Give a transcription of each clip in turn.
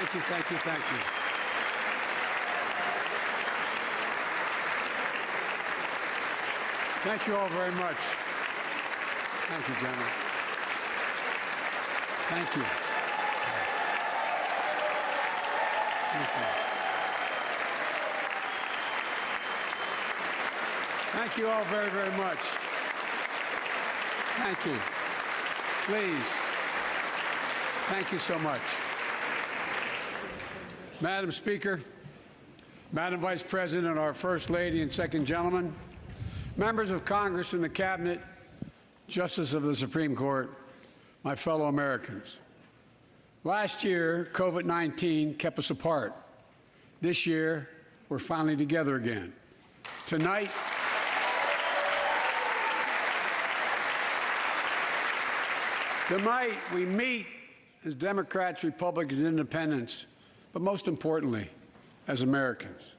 Thank you, thank you, thank you. Thank you all very much. Thank you, gentlemen. Thank you. Thank you. Thank you all very, very much. Thank you. Please. Thank you so much. Madam Speaker, Madam Vice President, our First Lady and Second Gentleman, members of Congress and the Cabinet, Justices of the Supreme Court, my fellow Americans. Last year, COVID-19 kept us apart. This year, we're finally together again. Tonight, we meet as Democrats, Republicans, and Independents, but most importantly, as Americans,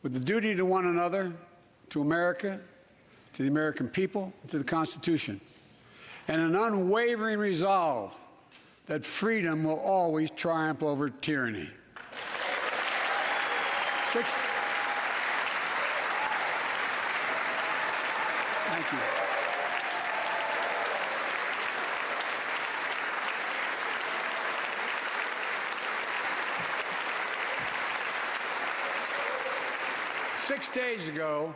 with the duty to one another, to America, to the American people, and to the Constitution, and an unwavering resolve that freedom will always triumph over tyranny. Thank you. 6 days ago,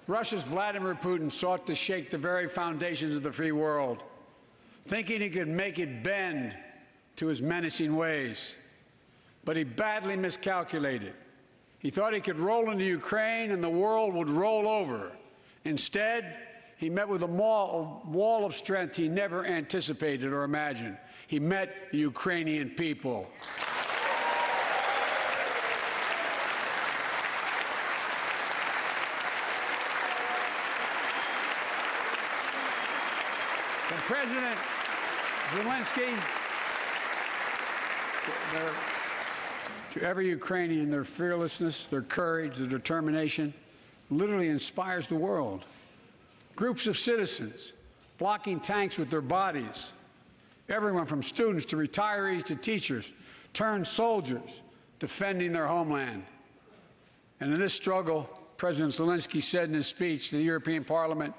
Russia's Vladimir Putin sought to shake the very foundations of the free world, thinking he could make it bend to his menacing ways. But he badly miscalculated. He thought he could roll into Ukraine and the world would roll over. Instead, he met with a wall of strength he never anticipated or imagined. He met the Ukrainian people. President Zelensky, to every Ukrainian, their fearlessness, their courage, their determination literally inspires the world. Groups of citizens blocking tanks with their bodies, everyone from students to retirees to teachers, turned soldiers defending their homeland. And in this struggle, President Zelensky said in his speech to the European Parliament,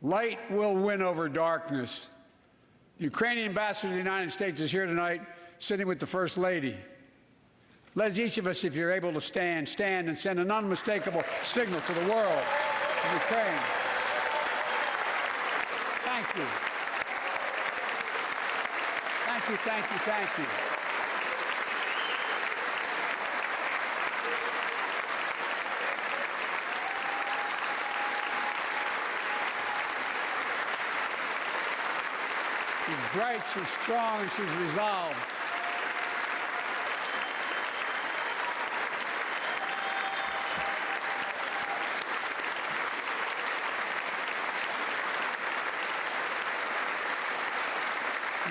"Light will win over darkness." The Ukrainian ambassador to the United States is here tonight, sitting with the First Lady. Let each of us, if you're able to stand and send an unmistakable signal to the world of Ukraine. Thank you. Thank you, thank you, thank you. She's bright, she's strong, and she's resolved.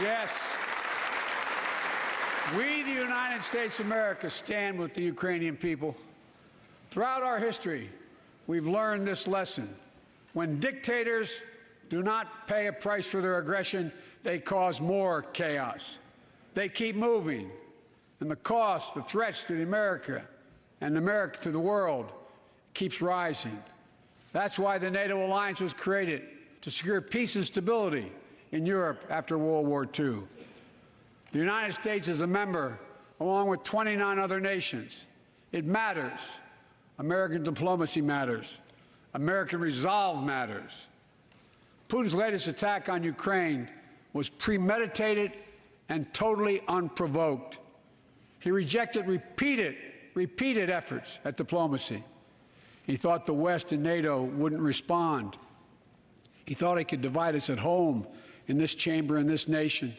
Yes, we, the United States of America, stand with the Ukrainian people. Throughout our history, we've learned this lesson. When dictators do not pay a price for their aggression, they cause more chaos. They keep moving, and the cost, the threats to America and America to the world keeps rising. That's why the NATO alliance was created, to secure peace and stability in Europe after World War II. The United States is a member, along with 29 other nations. It matters. American diplomacy matters. American resolve matters. Putin's latest attack on Ukraine was premeditated and totally unprovoked. He rejected repeated efforts at diplomacy. He thought the West and NATO wouldn't respond. He thought he could divide us at home, in this chamber, in this nation.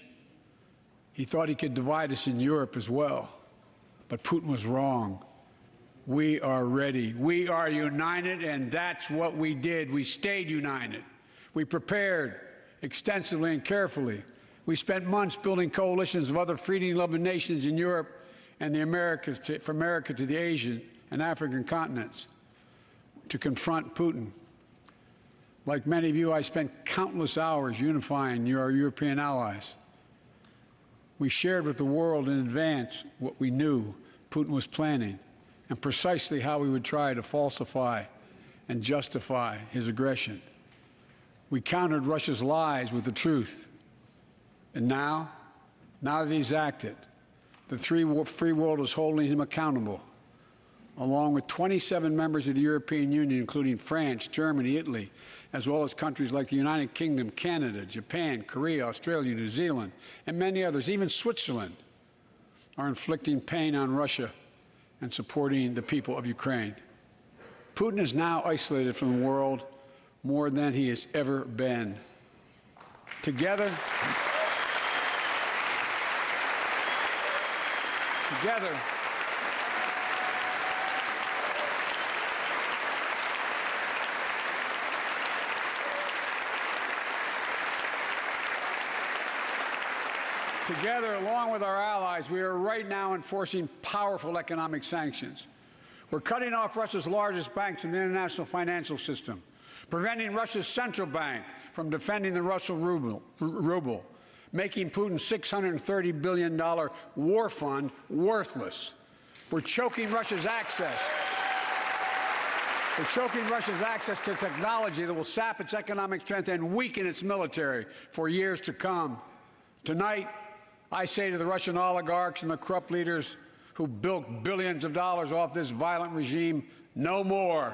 He thought he could divide us in Europe as well. But Putin was wrong. We are ready. We are united, and that's what we did. We stayed united. We prepared extensively and carefully. We spent months building coalitions of other freedom-loving nations in Europe and the Americas, from America to the Asian and African continents, to confront Putin. Like many of you, I spent countless hours unifying our European allies. We shared with the world in advance what we knew Putin was planning and precisely how he would try to falsify and justify his aggression. We countered Russia's lies with the truth. And now that he's acted, the free world is holding him accountable, along with 27 members of the European Union, including France, Germany, Italy, as well as countries like the United Kingdom, Canada, Japan, Korea, Australia, New Zealand, and many others. Even Switzerland are inflicting pain on Russia and supporting the people of Ukraine. Putin is now isolated from the world more than he has ever been. Together, along with our allies, we are right now enforcing powerful economic sanctions. We're cutting off Russia's largest banks in the international financial system, preventing Russia's central bank from defending the Russian ruble, making Putin's $630 billion war fund worthless. We're choking Russia's access. To technology that will sap its economic strength and weaken its military for years to come. Tonight, I say to the Russian oligarchs and the corrupt leaders who bilked billions of dollars off this violent regime, no more.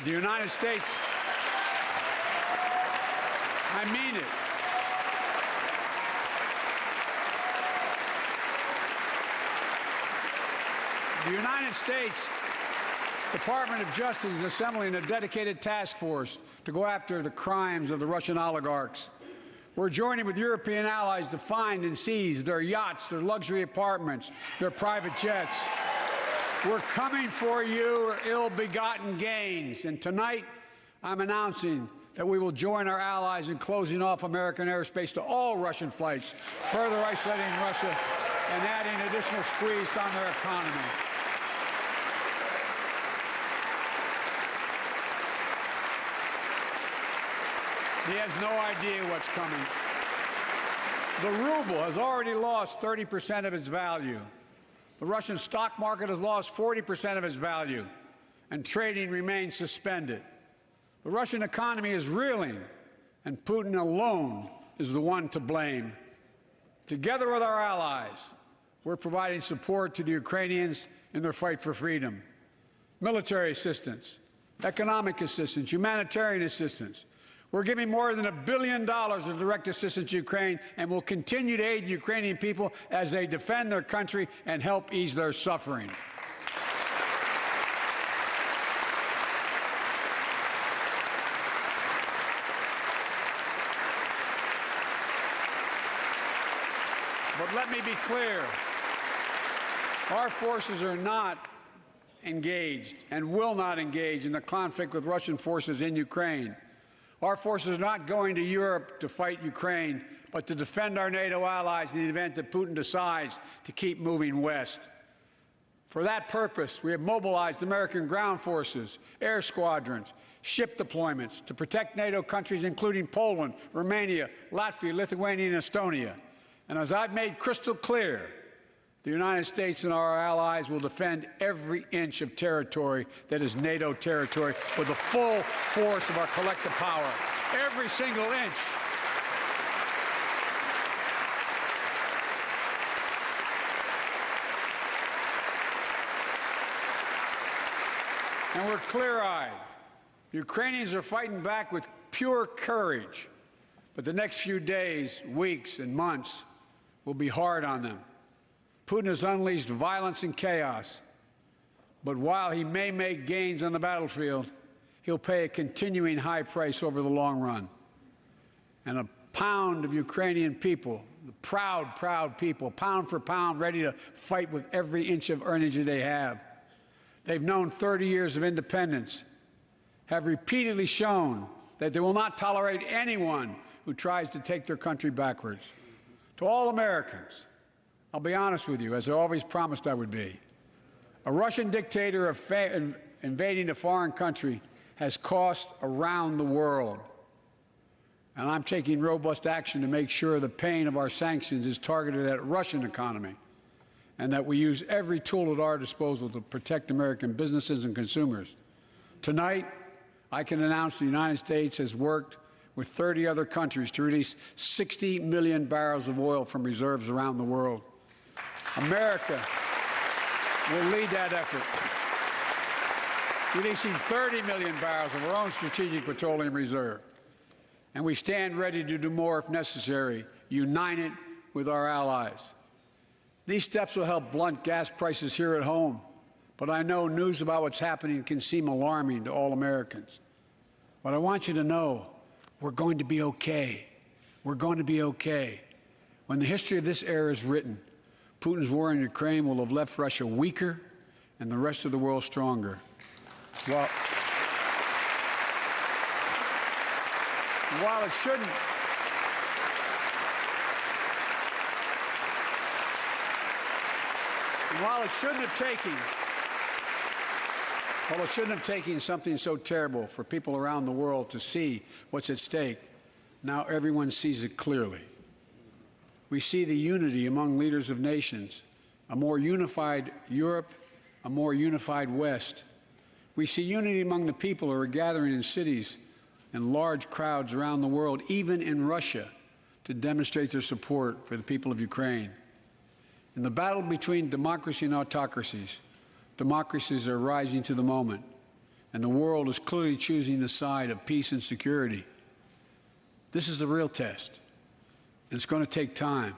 The United States, I mean it. The United States Department of Justice is assembling a dedicated task force to go after the crimes of the Russian oligarchs. We're joining with European allies to find and seize their yachts, their luxury apartments, their private jets. We're coming for your ill-begotten gains. And tonight, I'm announcing that we will join our allies in closing off American airspace to all Russian flights, further isolating Russia and adding additional squeeze on their economy. He has no idea what's coming. The ruble has already lost 30% of its value. The Russian stock market has lost 40% of its value, and trading remains suspended. The Russian economy is reeling, and Putin alone is the one to blame. Together with our allies, we're providing support to the Ukrainians in their fight for freedom. Military assistance, economic assistance, humanitarian assistance. We're giving more than $1 billion of direct assistance to Ukraine, and will continue to aid the Ukrainian people as they defend their country and help ease their suffering. But let me be clear. Our forces are not engaged and will not engage in the conflict with Russian forces in Ukraine. Our forces are not going to Europe to fight Ukraine, but to defend our NATO allies in the event that Putin decides to keep moving west. For that purpose, we have mobilized American ground forces, air squadrons, ship deployments to protect NATO countries, including Poland, Romania, Latvia, Lithuania, and Estonia. And as I've made crystal clear, the United States and our allies will defend every inch of territory that is NATO territory with the full force of our collective power. Every single inch. And we're clear-eyed. The Ukrainians are fighting back with pure courage. But the next few days, weeks, and months will be hard on them. Putin has unleashed violence and chaos, but while he may make gains on the battlefield, he'll pay a continuing high price over the long run. And a pound of Ukrainian people, the proud, proud people, pound for pound, ready to fight with every inch of energy they have. They've known 30 years of independence, have repeatedly shown that they will not tolerate anyone who tries to take their country backwards. To all Americans, I'll be honest with you, as I always promised I would be. A Russian dictator invading a foreign country has cost around the world. And I'm taking robust action to make sure the pain of our sanctions is targeted at the Russian economy and that we use every tool at our disposal to protect American businesses and consumers. Tonight, I can announce the United States has worked with 30 other countries to release 60 million barrels of oil from reserves around the world. America will lead that effort, releasing 30 million barrels of our own strategic petroleum reserve. And we stand ready to do more if necessary, united with our allies. These steps will help blunt gas prices here at home, but I know news about what's happening can seem alarming to all Americans. But I want you to know we're going to be okay. We're going to be okay. When the history of this era is written, Putin's war in Ukraine will have left Russia weaker and the rest of the world stronger. While it shouldn't have taken something so terrible for people around the world to see what's at stake, now everyone sees it clearly. We see the unity among leaders of nations, a more unified Europe, a more unified West. We see unity among the people who are gathering in cities and large crowds around the world, even in Russia, to demonstrate their support for the people of Ukraine. In the battle between democracy and autocracies, democracies are rising to the moment, and the world is clearly choosing the side of peace and security. This is the real test, and it's going to take time.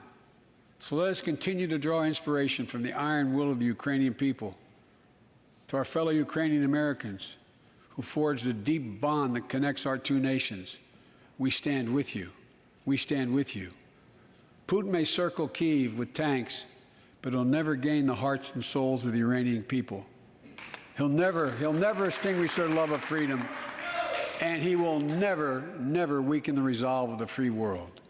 So let us continue to draw inspiration from the iron will of the Ukrainian people. To our fellow Ukrainian Americans who forged the deep bond that connects our two nations, we stand with you. We stand with you. Putin may circle Kyiv with tanks, but he'll never gain the hearts and souls of the Iranian people. He'll never extinguish their love of freedom, and he will never weaken the resolve of the free world.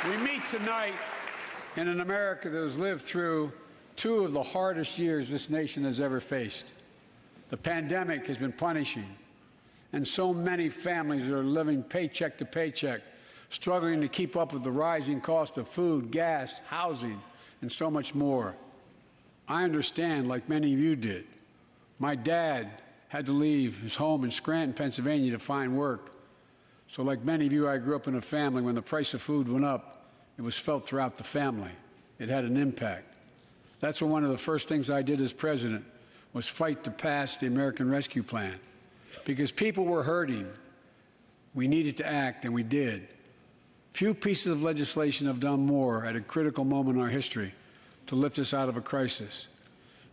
We meet tonight in an America that has lived through two of the hardest years this nation has ever faced. The pandemic has been punishing, and so many families are living paycheck to paycheck, struggling to keep up with the rising cost of food, gas, housing, and so much more. I understand, like many of you did. My dad had to leave his home in Scranton, Pennsylvania to find work. So like many of you, I grew up in a family when the price of food went up, it was felt throughout the family. It had an impact. That's when one of the first things I did as president was fight to pass the American Rescue Plan. Because people were hurting, we needed to act, and we did. Few pieces of legislation have done more at a critical moment in our history to lift us out of a crisis.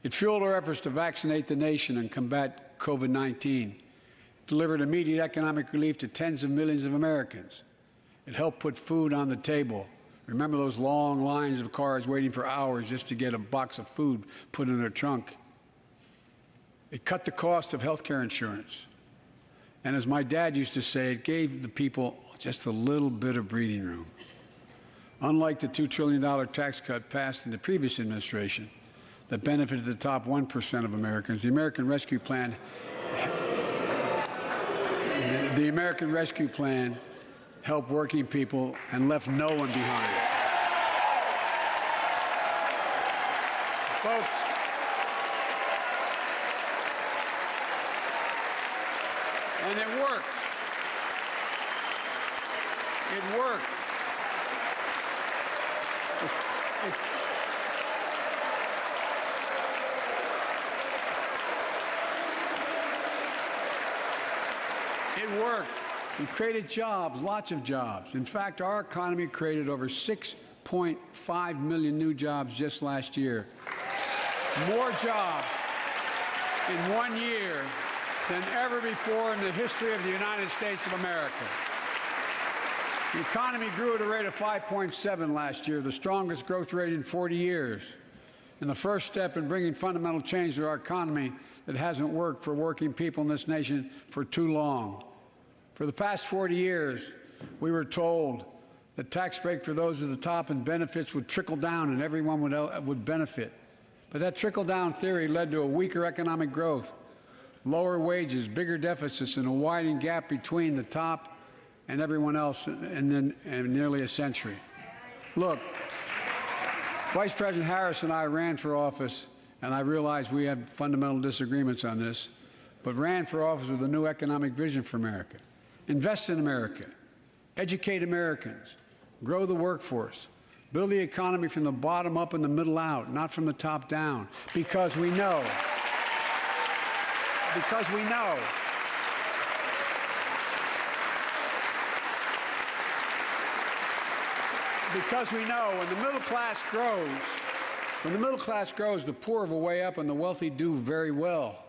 It fueled our efforts to vaccinate the nation and combat COVID-19, delivered immediate economic relief to tens of millions of Americans. It helped put food on the table. Remember those long lines of cars waiting for hours just to get a box of food put in their trunk? It cut the cost of health care insurance. And as my dad used to say, it gave the people just a little bit of breathing room. Unlike the $2 trillion tax cut passed in the previous administration that benefited the top 1% of Americans, the American Rescue Plan helped working people and left no one behind. Folks, and it worked. It worked. It worked. We created jobs, lots of jobs. In fact, our economy created over 6.5 million new jobs just last year. More jobs in 1 year than ever before in the history of the United States of America. The economy grew at a rate of 5.7 last year, the strongest growth rate in 40 years, and the first step in bringing fundamental change to our economy that hasn't worked for working people in this nation for too long. For the past 40 years, we were told The tax break for those at the top and benefits would trickle down and everyone would benefit. But that trickle-down theory led to a weaker economic growth, lower wages, bigger deficits, and a widening gap between the top and everyone else in nearly a century. Look, Vice President Harris and I ran for office, and I realize we have fundamental disagreements on this, but ran for office with a new economic vision for America. Invest in America, educate Americans, grow the workforce, build the economy from the bottom up and the middle out, not from the top down, because we know when the middle class grows, the poor have a way up and the wealthy do very well.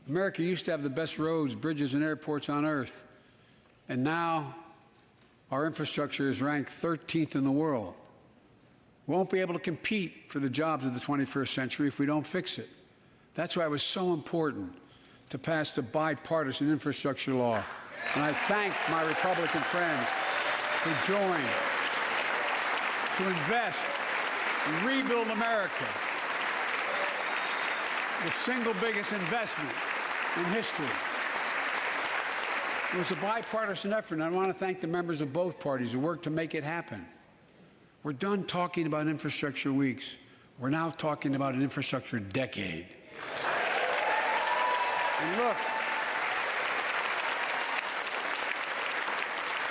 America used to have the best roads, bridges, and airports on earth, and now our infrastructure is ranked 13th in the world. We won't be able to compete for the jobs of the 21st century if we don't fix it. That's why it was so important to pass the bipartisan infrastructure law. And I thank my Republican friends who joined to invest and rebuild America, the single biggest investment in history. It was a bipartisan effort, and I want to thank the members of both parties who worked to make it happen. We're done talking about infrastructure weeks. We're now talking about an infrastructure decade. And look,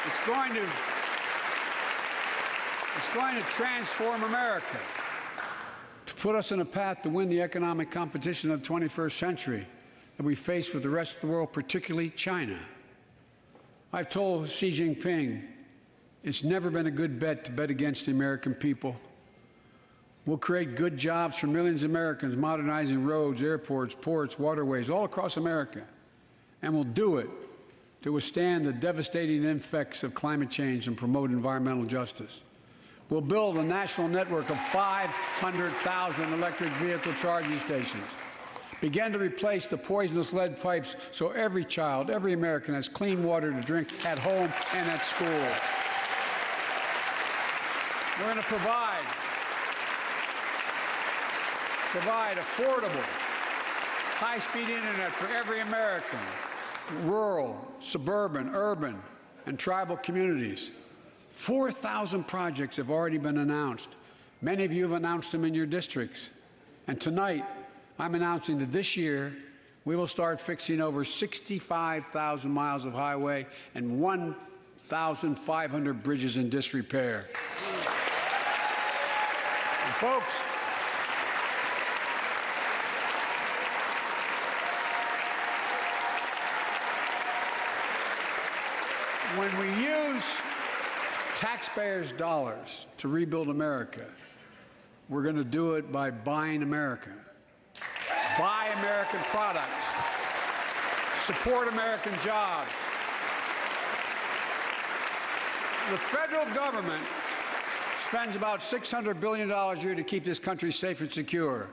it's going to transform America, to put us on a path to win the economic competition of the 21st century that we face with the rest of the world, particularly China. I've told Xi Jinping it's never been a good bet to bet against the American people. We'll create good jobs for millions of Americans, modernizing roads, airports, ports, waterways, all across America. And we'll do it to withstand the devastating effects of climate change and promote environmental justice. We'll build a national network of 500,000 electric vehicle charging stations. Begin to replace the poisonous lead pipes so every child, every American has clean water to drink at home and at school. We're going to provide affordable, high-speed internet for every American, rural, suburban, urban, and tribal communities. 4,000 projects have already been announced. Many of you have announced them in your districts. And tonight, I'm announcing that this year, we will start fixing over 65,000 miles of highway and 1,500 bridges in disrepair. And folks, when we use taxpayers' dollars to rebuild America, we're going to do it by buying America. Buy American products. Support American jobs. The federal government spends about $600 billion a year to keep this country safe and secure.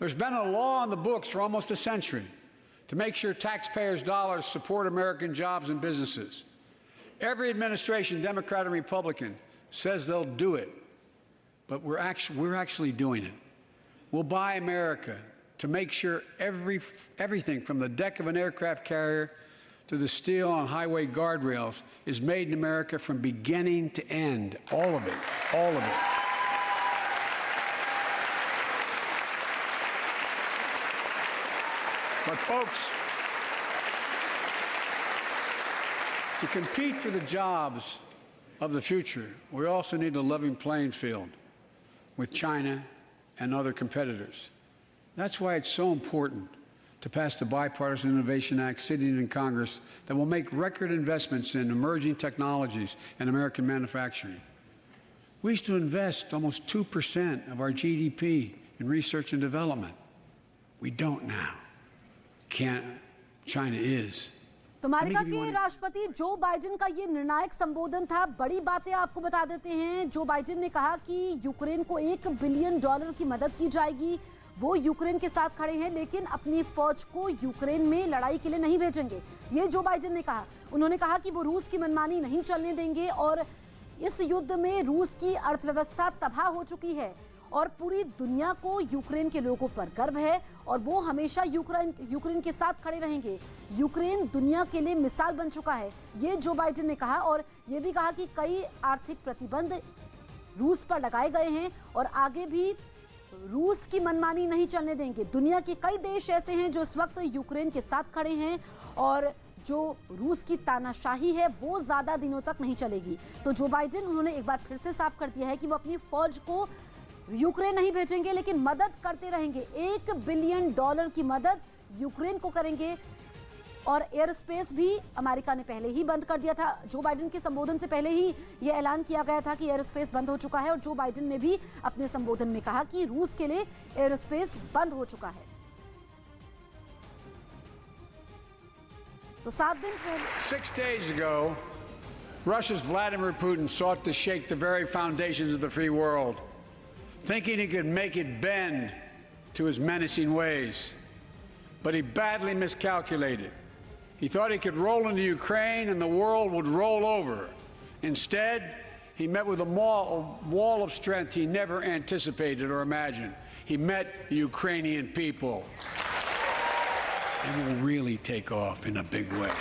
There's been a law on the books for almost a century to make sure taxpayers' dollars support American jobs and businesses. Every administration, Democrat and Republican, says they'll do it, but we're actually doing it. We'll buy America to make sure everything from the deck of an aircraft carrier to the steel on highway guardrails is made in America from beginning to end. All of it. All of it. But folks, to compete for the jobs of the future, we also need a level playing field with China and other competitors. That's why it's so important to pass the Bipartisan Innovation Act sitting in Congress that will make record investments in emerging technologies and American manufacturing. We used to invest almost 2% of our GDP in research and development. We don't now. China is. तो America के राष्ट्रपति Joe Biden का ये निर्णायक संबोधन था। बड़ी बातें आपको बता देते हैं। जो बाइडेन ने कहा कि यूक्रेन को $1 बिलियन की मदद की जाएगी। वो यूक्रेन के साथ खड़े हैं, लेकिन अपनी फौज को यूक्रेन में लड़ाई के लिए नहीं भेजेंगे। ये जो बाइडेन ने कहा। उन्होंने कहा कि वो रूस की मनमानी नहीं चलने देंगे और इस युद्ध में रूस की अर्थव्यवस्था तबाह हो चुकी है और पूरी दुनिया को यूक्रेन के लोगों पर गर्व है और वो हमेशा यूक्रेन के साथ खड़े रहेंगे। यूक्रेन दुनिया के लिए मिसाल बन चुका है, ये जो बाइडेन ने कहा। और ये भी कहा कि कई आर्थिक प्रतिबंध रूस पर लगाए गए हैं और आगे भी रूस की मनमानी नहीं चलने देंगे। दुनिया के कई देश ऐसे हैं जो इस वक्त यूक्रेन के साथ खड़े हैं और जो रूस की तानाशाही है वो ज्यादा दिनों तक नहीं चलेगी। तो जो बाइडेन उन्होंने एक बार फिर से साफ कर दिया है कि वो अपनी फौज को यूक्रेन नहीं भेजेंगे लेकिन मदद करते रहेंगे। $1 बिलियन की मदद यूक्रेन को करेंगे। और एयर स्पेस भी अमेरिका ने पहले ही बंद कर दिया था। जो बाइडेन के संबोधन से पहले ही यह ऐलान किया गया था कि एयर स्पेस बंद हो चुका है और जो बाइडेन ने भी अपने संबोधन में कहा कि रूस के लिए एयर स्पेस बंद हो चुका है। तो 7 दिन पहले 6 days ago, Russia's Vladimir Putin sought to shake the very foundations of the free world, thinking he could make it bend to his menacing ways. But he badly miscalculated. He thought he could roll into Ukraine and the world would roll over. Instead, he met with a wall of strength he never anticipated or imagined. He met the Ukrainian people. And will really take off in a big way.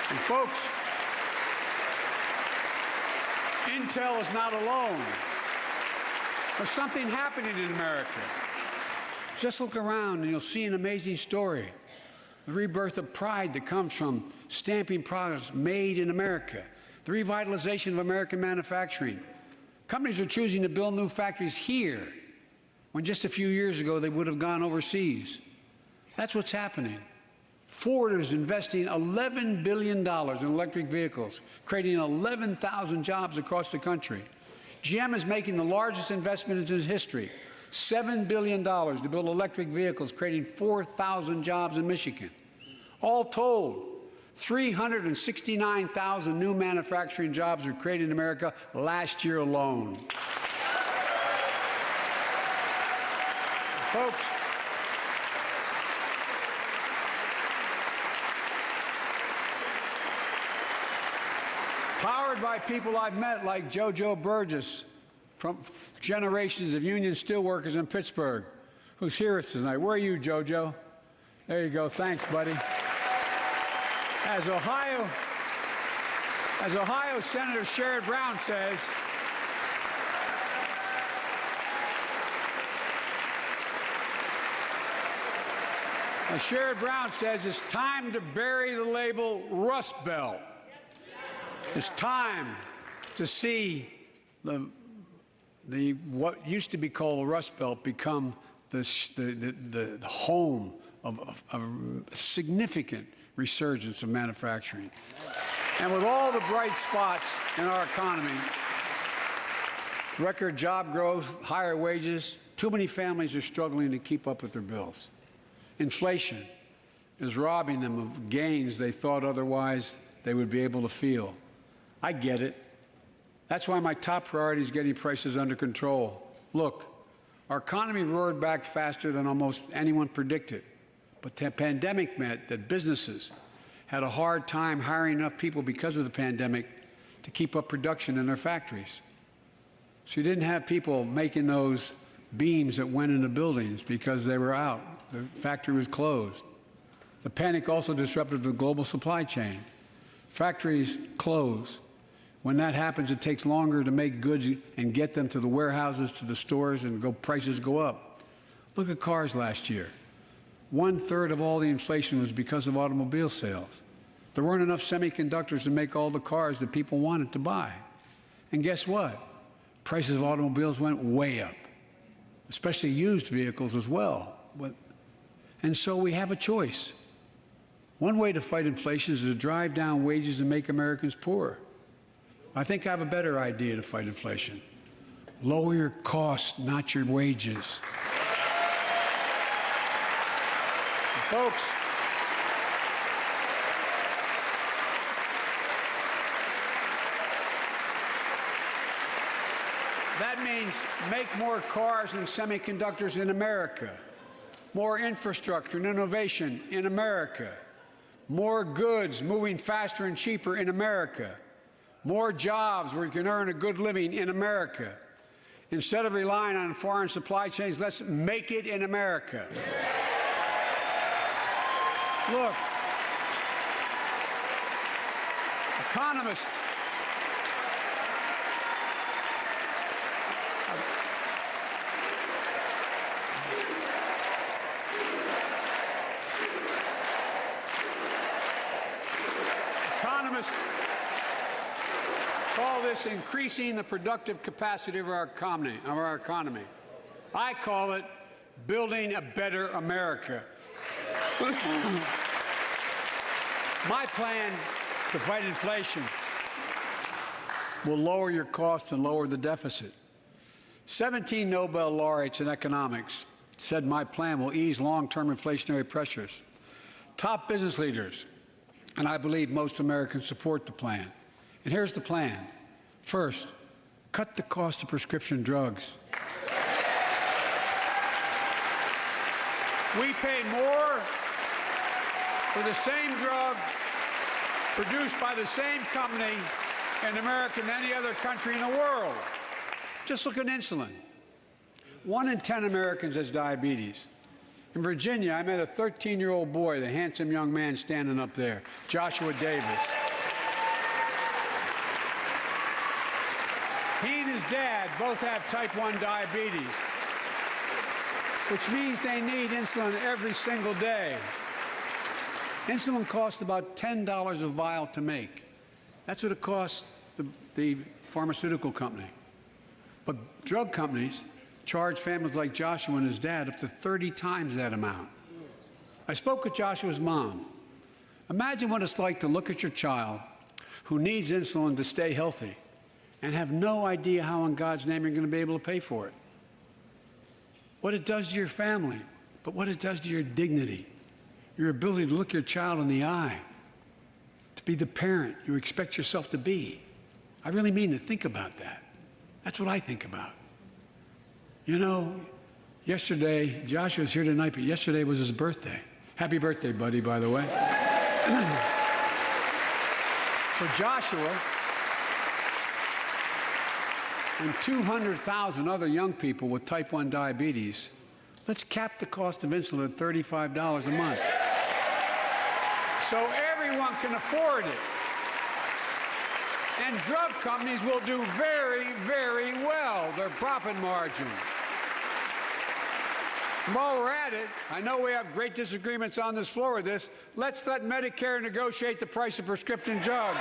And folks, Intel is not alone. There's something happening in America. Just look around and you'll see an amazing story. The rebirth of pride that comes from stamping products made in America. The revitalization of American manufacturing. Companies are choosing to build new factories here when just a few years ago they would have gone overseas. That's what's happening. Ford is investing $11 billion in electric vehicles, creating 11,000 jobs across the country. GM is making the largest investment in its history, $7 billion to build electric vehicles, creating 4,000 jobs in Michigan. All told, 369,000 new manufacturing jobs were created in America last year alone. Folks, powered by people I've met like JoJo Burgess, from generations of union steelworkers in Pittsburgh, who's here tonight. Where are you, JoJo? There you go. Thanks, buddy. As Ohio Senator Sherrod Brown says, it's time to bury the label Rust Belt. It's time to see what used to be called the Rust Belt become the home of a significant resurgence of manufacturing. And with all the bright spots in our economy, record job growth, higher wages, too many families are struggling to keep up with their bills. Inflation is robbing them of gains they thought otherwise they would be able to feel. I get it. That's why my top priority is getting prices under control. Look, our economy roared back faster than almost anyone predicted. But the pandemic meant that businesses had a hard time hiring enough people because of the pandemic to keep up production in their factories. So you didn't have people making those beams that went into buildings because they were out. The factory was closed. The panic also disrupted the global supply chain. Factories close. When that happens, it takes longer to make goods and get them to the warehouses, to the stores, and prices go up. Look at cars last year. 1/3 of all the inflation was because of automobile sales. There weren't enough semiconductors to make all the cars that people wanted to buy. And guess what? Prices of automobiles went way up, especially used vehicles as well. And so we have a choice. One way to fight inflation is to drive down wages and make Americans poorer. I think I have a better idea to fight inflation. Lower your costs, not your wages. Folks, that means make more cars and semiconductors in America, more infrastructure and innovation in America, more goods moving faster and cheaper in America, more jobs where you can earn a good living in America. Instead of relying on foreign supply chains, let's make it in America. Look, economists call this increasing the productive capacity of our economy. I call it building a better America. My plan to fight inflation will lower your costs and lower the deficit. 17 Nobel laureates in economics said my plan will ease long-term inflationary pressures. Top business leaders, and I believe most Americans, support the plan. And here's the plan. First, cut the cost of prescription drugs. We pay more for the same drug produced by the same company in America than any other country in the world. Just look at insulin. 1 in 10 Americans has diabetes. In Virginia, I met a 13-year-old boy, the handsome young man standing up there, Joshua Davis. He and his dad both have type 1 diabetes, which means they need insulin every single day. Insulin costs about $10 a vial to make. That's what it costs the pharmaceutical company. But drug companies charge families like Joshua and his dad up to 30 times that amount. I spoke with Joshua's mom. Imagine what it's like to look at your child who needs insulin to stay healthy and have no idea how in God's name you're going to be able to pay for it. What it does to your family, but what it does to your dignity, your ability to look your child in the eye, to be the parent you expect yourself to be. I really mean to think about that. That's what I think about. You know, yesterday, Joshua's here tonight, but yesterday was his birthday. Happy birthday, buddy, by the way. For Joshua and 200,000 other young people with type 1 diabetes, let's cap the cost of insulin at $35 a month so everyone can afford it. And drug companies will do very, very well, their profit margin. While we're at it, I know we have great disagreements on this floor with this. Let's let Medicare negotiate the price of prescription drugs.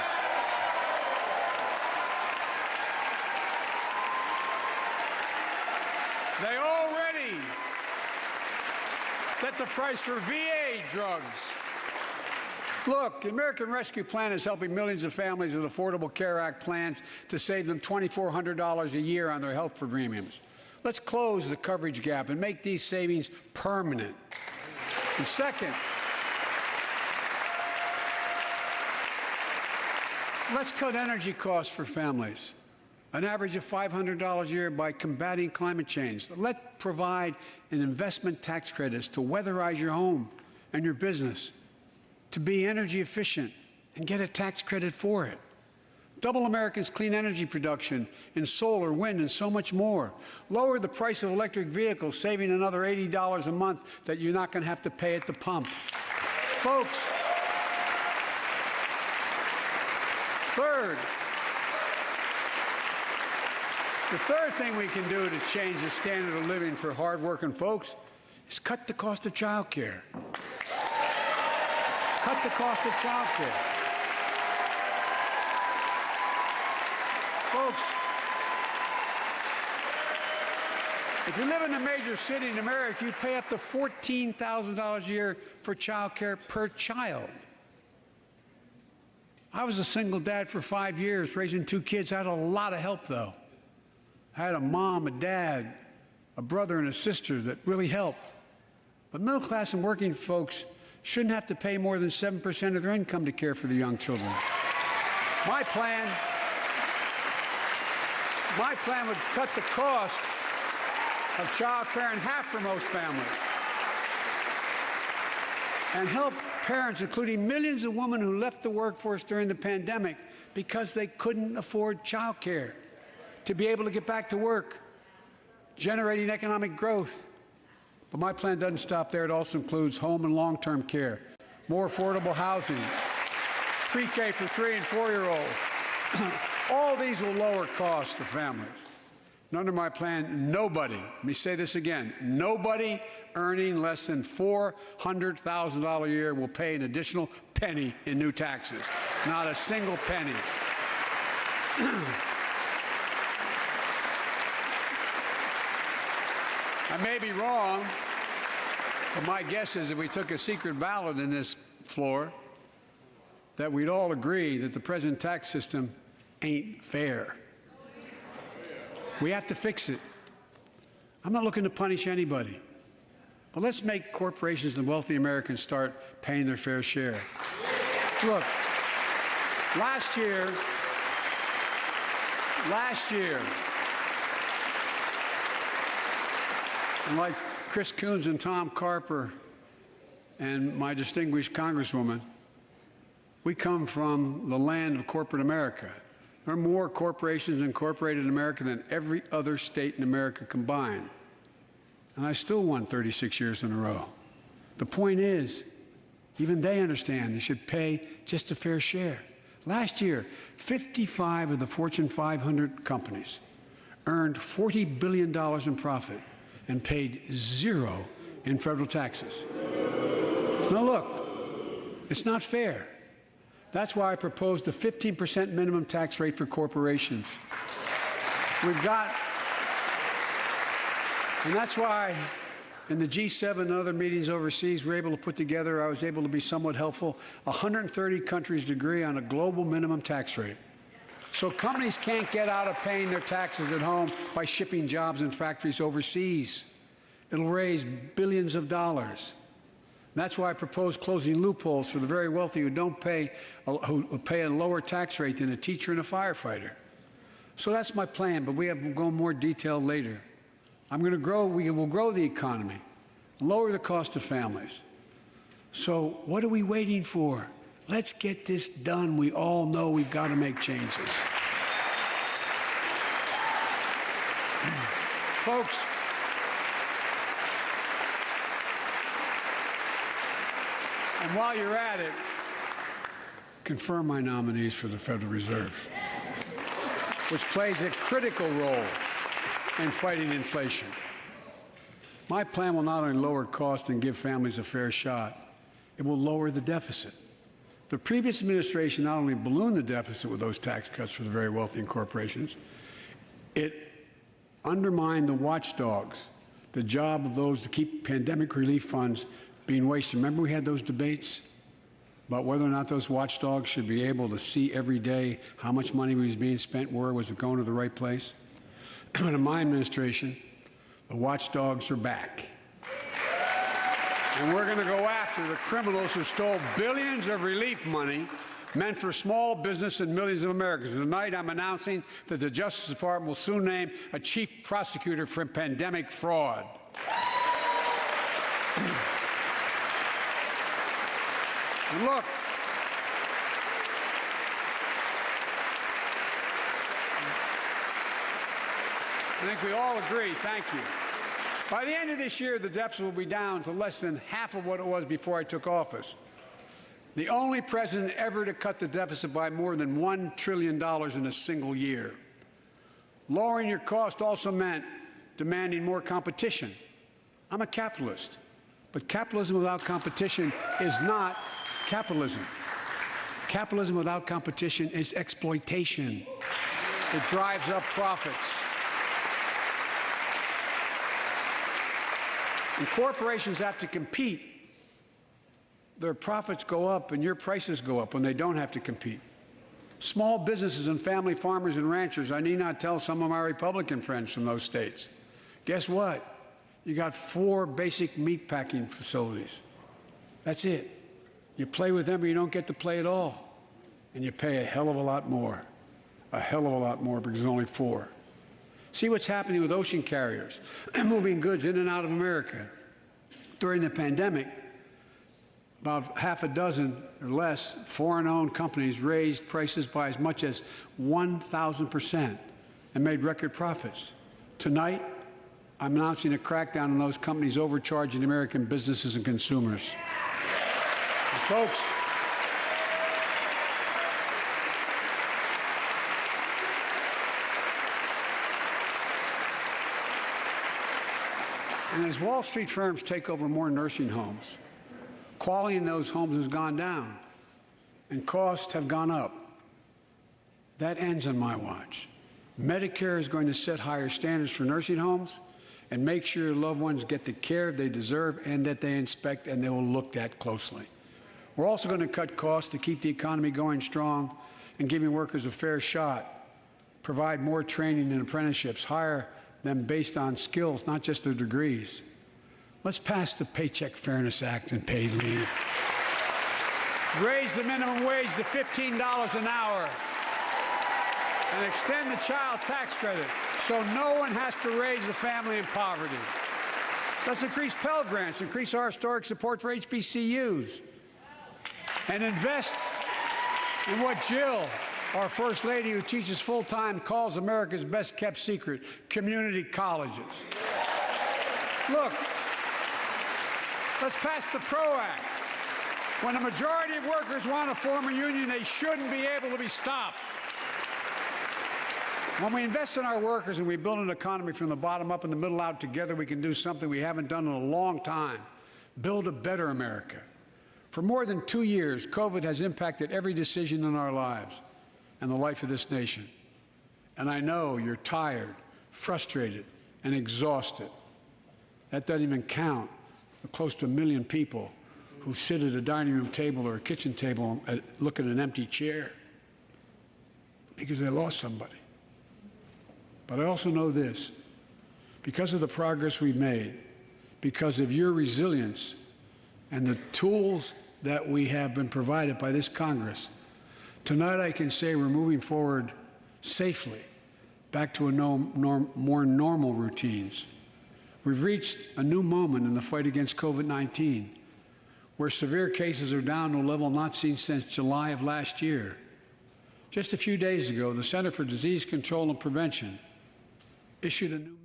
They already set the price for VA drugs. Look, the American Rescue Plan is helping millions of families with Affordable Care Act plans to save them $2,400 a year on their health premiums. Let's close the coverage gap and make these savings permanent. And second, let's cut energy costs for families, an average of $500 a year by combating climate change. Let's provide an investment tax credits to weatherize your home and your business, to be energy efficient and get a tax credit for it. Double America's clean energy production in solar, wind, and so much more. Lower the price of electric vehicles, saving another $80 a month that you're not going to have to pay at the pump. Folks, the third thing we can do to change the standard of living for hardworking folks is cut the cost of child care. Cut the cost of child care. Folks, if you live in a major city in America, you pay up to $14,000 a year for child care per child. I was a single dad for 5 years, raising 2 kids. I had a lot of help, though. I had a mom, a dad, a brother, and a sister that really helped. But middle class and working folks shouldn't have to pay more than 7% of their income to care for the young children. My plan would cut the cost of child care in half for most families and help parents, including millions of women who left the workforce during the pandemic because they couldn't afford child care, to be able to get back to work, generating economic growth. But my plan doesn't stop there. It also includes home and long-term care, more affordable housing, pre-K for 3- and 4-year-olds. All these will lower costs to families. And under my plan, nobody, let me say this again, nobody earning less than $400,000 a year will pay an additional penny in new taxes. Not a single penny. I may be wrong, but my guess is if we took a secret ballot in this floor, that we'd all agree that the present tax system ain't fair. We have to fix it. I'm not looking to punish anybody, but let's make corporations and wealthy Americans start paying their fair share. Look, last year, and like Chris Coons and Tom Carper and my distinguished Congresswoman, we come from the land of corporate America. There are more corporations incorporated in America than every other state in America combined. And I still won 36 years in a row. The point is, even they understand they should pay just a fair share. Last year, 55 of the Fortune 500 companies earned $40 billion in profit and paid zero in federal taxes. Now look, it's not fair. That's why I proposed a 15% minimum tax rate for corporations. And that's why in the G7 and other meetings overseas, we're able to put together, I was able to be somewhat helpful, 130 countries to agree on a global minimum tax rate. So companies can't get out of paying their taxes at home by shipping jobs and factories overseas. It'll raise billions of dollars. That's why I propose closing loopholes for the very wealthy who pay a lower tax rate than a teacher and a firefighter. So that's my plan, but we'll go in more detail later. We will grow the economy, lower the cost of families. So what are we waiting for? Let's get this done. We all know we've got to make changes. Folks, and while you're at it, confirm my nominees for the Federal Reserve, which plays a critical role in fighting inflation. My plan will not only lower costs and give families a fair shot, it will lower the deficit. The previous administration not only ballooned the deficit with those tax cuts for the very wealthy and corporations, it undermined the watchdogs, the job of those to keep pandemic relief funds being wasted. Remember we had those debates about whether or not those watchdogs should be able to see every day how much money was being spent, where was it going to the right place? In my administration, the watchdogs are back. And we're going to go after the criminals who stole billions of relief money meant for small business and millions of Americans. And tonight I'm announcing that the Justice Department will soon name a chief prosecutor for pandemic fraud. And look, I think we all agree, thank you. By the end of this year, the deficit will be down to less than half of what it was before I took office. The only president ever to cut the deficit by more than $1 trillion in a single year. Lowering your cost also meant demanding more competition. I'm a capitalist, but capitalism without competition is not capitalism. Capitalism without competition is exploitation. It drives up profits. And corporations have to compete. Their profits go up and your prices go up when they don't have to compete. Small businesses and family farmers and ranchers, I need not tell some of my Republican friends from those states. Guess what? You got 4 basic meat packing facilities. That's it. You play with them or you don't get to play at all. And you pay a hell of a lot more. A hell of a lot more because there's only 4. See what's happening with ocean carriers moving goods in and out of America. During the pandemic, about half a dozen or less foreign-owned companies raised prices by as much as 1,000% and made record profits. Tonight, I'm announcing a crackdown on those companies overcharging American businesses and consumers. And folks, and as Wall Street firms take over more nursing homes, quality in those homes has gone down and costs have gone up. That ends on my watch. Medicare is going to set higher standards for nursing homes and make sure your loved ones get the care they deserve and that they inspect and they will look at closely. We're also going to cut costs to keep the economy going strong and giving workers a fair shot, provide more training and apprenticeships, hire them based on skills, not just their degrees. Let's pass the Paycheck Fairness Act and paid leave. Raise the minimum wage to $15 an hour and extend the child tax credit so no one has to raise a family in poverty. Let's increase Pell Grants, increase our historic support for HBCUs, and invest in what Jill, our First Lady who teaches full-time, calls America's best-kept secret, community colleges. Look, let's pass the PRO Act. When a majority of workers want to form a union, they shouldn't be able to be stopped. When we invest in our workers and we build an economy from the bottom up and the middle out together, we can do something we haven't done in a long time, build a better America. For more than 2 years, COVID has impacted every decision in our lives and the life of this nation. And I know you're tired, frustrated, and exhausted. That doesn't even count the close to 1 million people who sit at a dining room table or a kitchen table and look at an empty chair because they lost somebody. But I also know this, because of the progress we've made, because of your resilience and the tools that we have been provided by this Congress, tonight I can say we're moving forward safely back to more normal routines. We've reached a new moment in the fight against COVID-19, where severe cases are down to a level not seen since July of last year. Just a few days ago, the Center for Disease Control and Prevention issued a new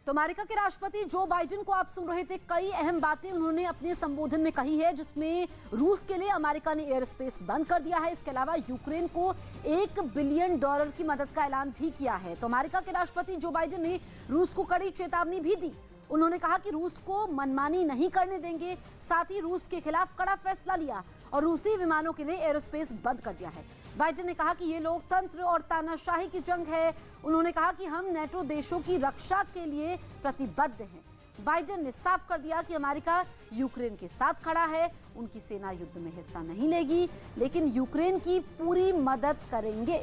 तो America के राष्ट्रपति Joe Biden को आप सुन रहे थे, कई अहम बातें उन्होंने अपने संबोधन में कही है, जिसमें रूस के लिए अमेरिका ने एयर स्पेस बंद कर दिया है। इसके अलावा यूक्रेन को $1 बिलियन की मदद का ऐलान भी किया है। तो अमेरिका के राष्ट्रपति जो बाइडेन ने रूस को कड़ी चेतावनी भी दी। उन्होंने कहा कि रूस को मनमानी नहीं करने देंगे, साथ ही रूस के खिलाफ कड़ा फैसला लिया और रूसी विमानों के लिए एयरोस्पेस बंद कर दिया है। बाइडेन ने कहा कि ये लोकतंत्र और तानाशाही की जंग है। उन्होंने कहा कि हम नेटो देशों की रक्षा के लिए प्रतिबद्ध हैं। बाइडेन ने साफ कर दिया कि अमेरिका यूक्रेन के साथ खड़ा है, उनकी सेना युद्ध में हिस्सा नहीं लेगी, लेकिन यूक्रेन की पूरी मदद करेंगे।